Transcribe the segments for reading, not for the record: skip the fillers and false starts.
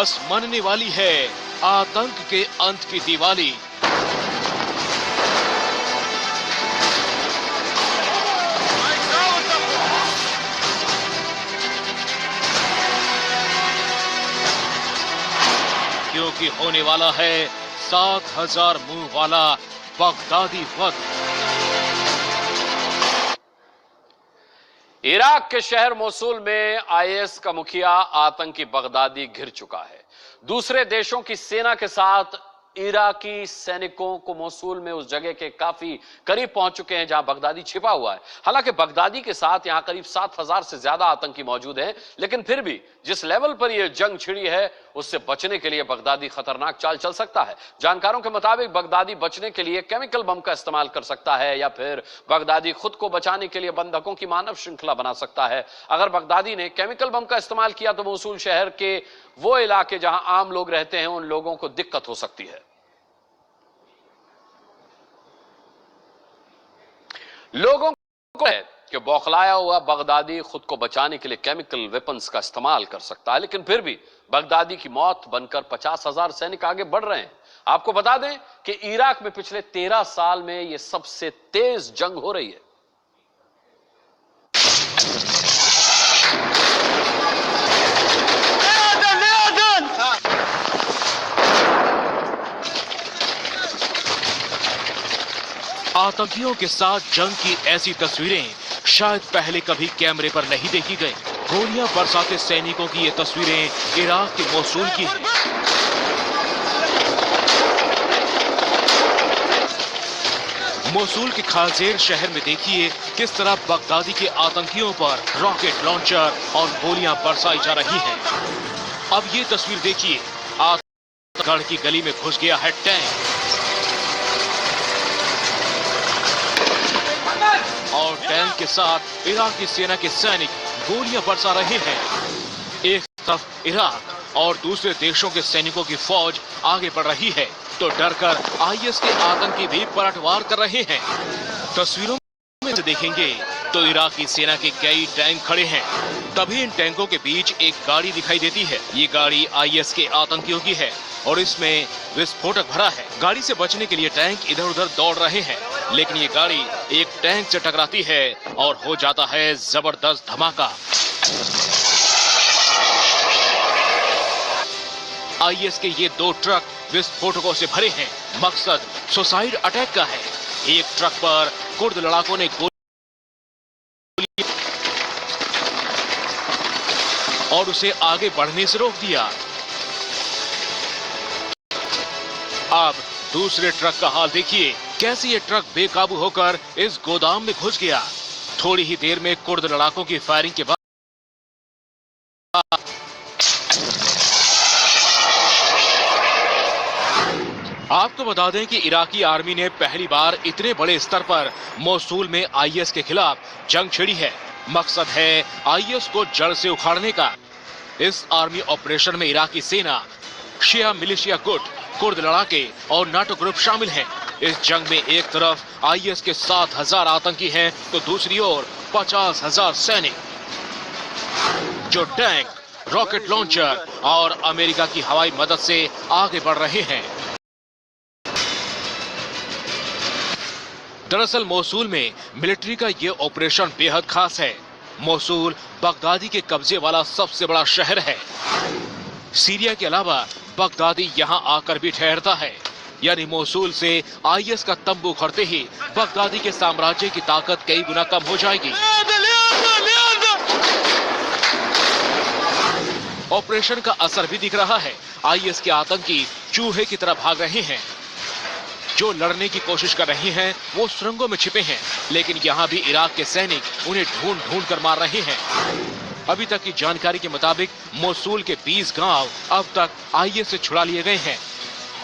बस मनने वाली है आतंक के अंत की दिवाली। क्योंकि होने वाला है 7000 मुंह वाला बगदादी वध। इराक के शहर मोसूल में आईएस का मुखिया आतंकी बगदादी घिर चुका है। दूसरे देशों की सेना के साथ इराकी सैनिकों को मोसूल में उस जगह के काफी करीब पहुंच चुके हैं जहां बगदादी छिपा हुआ है। हालांकि बगदादी के साथ यहां करीब 7000 से ज्यादा आतंकी मौजूद हैं, लेकिन फिर भी जिस लेवल पर यह जंग छिड़ी है उससे बचने के लिए बगदादी खतरनाक चाल चल सकता है। जानकारों के मुताबिक बगदादी बचने के लिए केमिकल बम का इस्तेमाल कर सकता है या फिर बगदादी खुद को बचाने के लिए बंधकों की मानव श्रृंखला बना सकता है। अगर बगदादी ने केमिकल बम का इस्तेमाल किया तो मोसूल शहर के वो इलाके जहां आम लोग रहते हैं उन लोगों को दिक्कत हो सकती है। लोगों को है कि बौखलाया हुआ बगदादी खुद को बचाने के लिए केमिकल वेपन्स का इस्तेमाल कर सकता है, लेकिन फिर भी बगदादी की मौत बनकर 50,000 सैनिक आगे बढ़ रहे हैं। आपको बता दें कि इराक में पिछले 13 साल में यह सबसे तेज जंग हो रही है। आतंकियों के साथ जंग की ऐसी तस्वीरें शायद पहले कभी कैमरे पर नहीं देखी गई। गोलियां बरसाते सैनिकों की ये तस्वीरें इराक के मोसूल की हैं। मोसूल के खाजेर शहर में देखिए किस तरह बगदादी के आतंकियों पर रॉकेट लॉन्चर और गोलियां बरसाई जा रही हैं। अब ये तस्वीर देखिए, आतंकगढ़ की गली में घुस गया है टैंक और टैंक के साथ इराकी सेना के सैनिक गोलियां बरसा रहे हैं। एक तरफ इराक और दूसरे देशों के सैनिकों की फौज आगे बढ़ रही है तो डरकर आईएस के आतंकी भी पलटवार कर रहे हैं। तस्वीरों में से देखेंगे तो इराकी सेना के कई टैंक खड़े हैं। तभी इन टैंकों के बीच एक गाड़ी दिखाई देती है। ये गाड़ी आईएस के आतंकियों की है और इसमें विस्फोटक भरा है। गाड़ी से बचने के लिए टैंक इधर उधर दौड़ रहे हैं, लेकिन ये गाड़ी एक टैंक से टकराती है और हो जाता है जबरदस्त धमाका। आईएस के ये 2 ट्रक विस्फोटकों से भरे हैं। मकसद सुसाइड अटैक का है। एक ट्रक पर कुर्द लड़ाकों ने गोली और उसे आगे बढ़ने से रोक दिया। अब दूसरे ट्रक का हाल देखिए, कैसे ये ट्रक बेकाबू होकर इस गोदाम में घुस गया। थोड़ी ही देर में कुर्द लड़ाकों की फायरिंग के बाद आपको बता दें कि इराकी आर्मी ने पहली बार इतने बड़े स्तर पर मोसूल में आईएस के खिलाफ जंग छेड़ी है। मकसद है आईएस को जड़ से उखाड़ने का। इस आर्मी ऑपरेशन में इराकी सेना, शिया मिलिशिया गुट, कुर्द लड़ाके और नाटो ग्रुप शामिल हैं। इस जंग में एक तरफ आईएस के 7000 आतंकी हैं तो दूसरी ओर 50,000 सैनिक जो टैंक, रॉकेट लॉन्चर और अमेरिका की हवाई मदद से आगे बढ़ रहे हैं। दरअसल मोसूल में मिलिट्री का ये ऑपरेशन बेहद खास है। मोसूल बगदादी के कब्जे वाला सबसे बड़ा शहर है। सीरिया के अलावा बगदादी यहां आकर भी ठहरता है, यानी मोसूल से आईएस का तंबू उखड़ते ही बगदादी के साम्राज्य की ताकत कई गुना कम हो जाएगी। ऑपरेशन का असर भी दिख रहा है। आईएस के आतंकी चूहे की तरह भाग रहे हैं। जो लड़ने की कोशिश कर रहे हैं वो सुरंगों में छिपे हैं, लेकिन यहाँ भी इराक के सैनिक उन्हें ढूंढ ढूंढ कर मार रहे हैं। अभी तक की जानकारी के मुताबिक मोसूल के 20 गांव अब तक आईएस से छुड़ा लिए गए हैं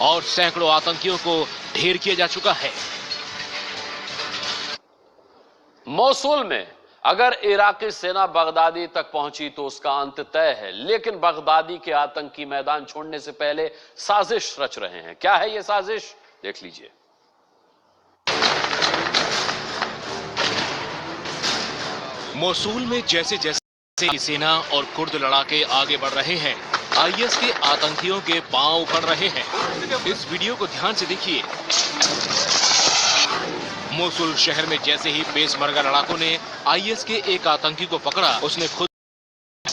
और सैकड़ों आतंकियों को ढेर किया जा चुका है। मोसूल में अगर इराकी सेना बगदादी तक पहुंची तो उसका अंत तय है, लेकिन बगदादी के आतंकी मैदान छोड़ने से पहले साजिश रच रहे हैं। क्या है यह साजिश, देख लीजिए। मोसूल में जैसे जैसे सेना और कुर्द लड़ाके आगे बढ़ रहे हैं, आईएस के आतंकियों के पांव उखड़ रहे हैं। इस वीडियो को ध्यान से देखिए। मोसुल शहर में जैसे ही पेशमर्गा लड़ाकों ने आईएस के एक आतंकी को पकड़ा, उसने खुद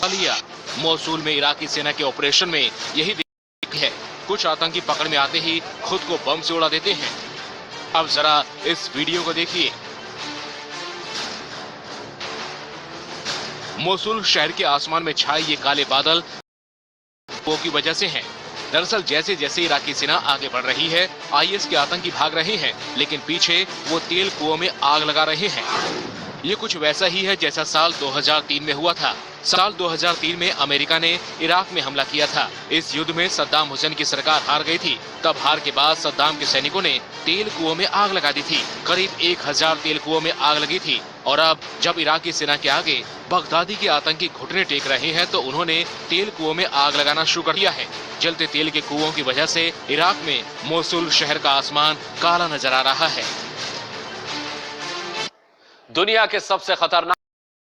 लिया। मोसुल में इराकी सेना के ऑपरेशन में यही दिक्कत है। कुछ आतंकी पकड़ में आते ही खुद को बम से उड़ा देते हैं। अब जरा इस वीडियो को देखिए। मोसुल शहर के आसमान में छाए ये काले बादल वो की वजह से हैं। दरअसल जैसे जैसे इराकी सेना आगे बढ़ रही है, आईएस के आतंकी भाग रहे हैं, लेकिन पीछे वो तेल कुओं में आग लगा रहे हैं। ये कुछ वैसा ही है जैसा साल 2003 में हुआ था। साल 2003 में अमेरिका ने इराक में हमला किया था। इस युद्ध में सद्दाम हुसैन की सरकार हार गई थी। तब हार के बाद सद्दाम के सैनिकों ने तेल कुओं में आग लगा दी थी। करीब 1000 तेल कुओं में आग लगी थी। और अब जब इराकी सेना के आगे बगदादी के आतंकी घुटने टेक रहे हैं, तो उन्होंने तेल कुओं में आग लगाना शुरू कर दिया है। जलते तेल के कुओं की वजह से इराक में मोसुल शहर का आसमान काला नजर आ रहा है। दुनिया के सबसे खतरनाक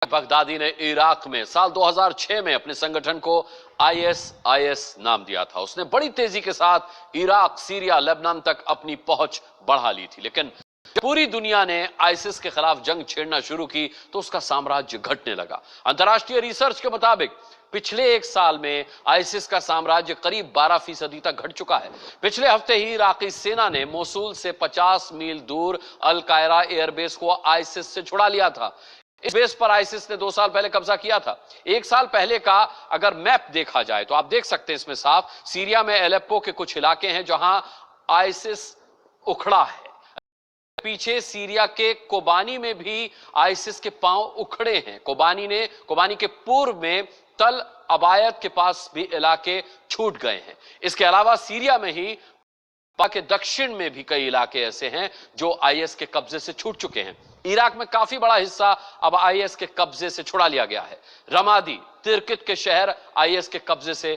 बगदादी ने इराक में साल 2006 में अपने संगठन को आईएस नाम दिया था। उसने बड़ी तेजी के साथ इराक, सीरिया, लेबनान तक अपनी पहुंच बढ़ा ली थी। लेकिन पूरी दुनिया ने आईसिस के खिलाफ जंग छेड़ना शुरू की तो उसका साम्राज्य घटने लगा। अंतर्राष्ट्रीय रिसर्च के मुताबिक पिछले एक साल में आईसिस का साम्राज्य करीब 12% तक घट चुका है। पिछले हफ्ते ही इराकी सेना ने मोसुल से 50 मील दूर अल कायरा एयरबेस को आईसिस से छुड़ा लिया था। इस बेस पर आईसिस ने 2 साल पहले कब्जा किया था। एक साल पहले का अगर मैप देखा जाए तो आप देख सकते हैं इसमें साफ, सीरिया में एलेप्पो के कुछ इलाके हैं जहां आईसिस उखड़ा है। पीछे सीरिया के कोबानी में भी आईसिस के पांव उखड़े हैं। कोबानी के पूर्व में तल अबायत के पास भी इलाके छूट गए हैं। इसके अलावा सीरिया में ही के दक्षिण में भी कई इलाके ऐसे हैं जो आईएस के कब्जे से छूट चुके हैं। इराक में काफी बड़ा हिस्सा अब आईएस के कब्जे से छुड़ा लिया गया है। रमादी, तिरकित के शहर आईएस के कब्जे से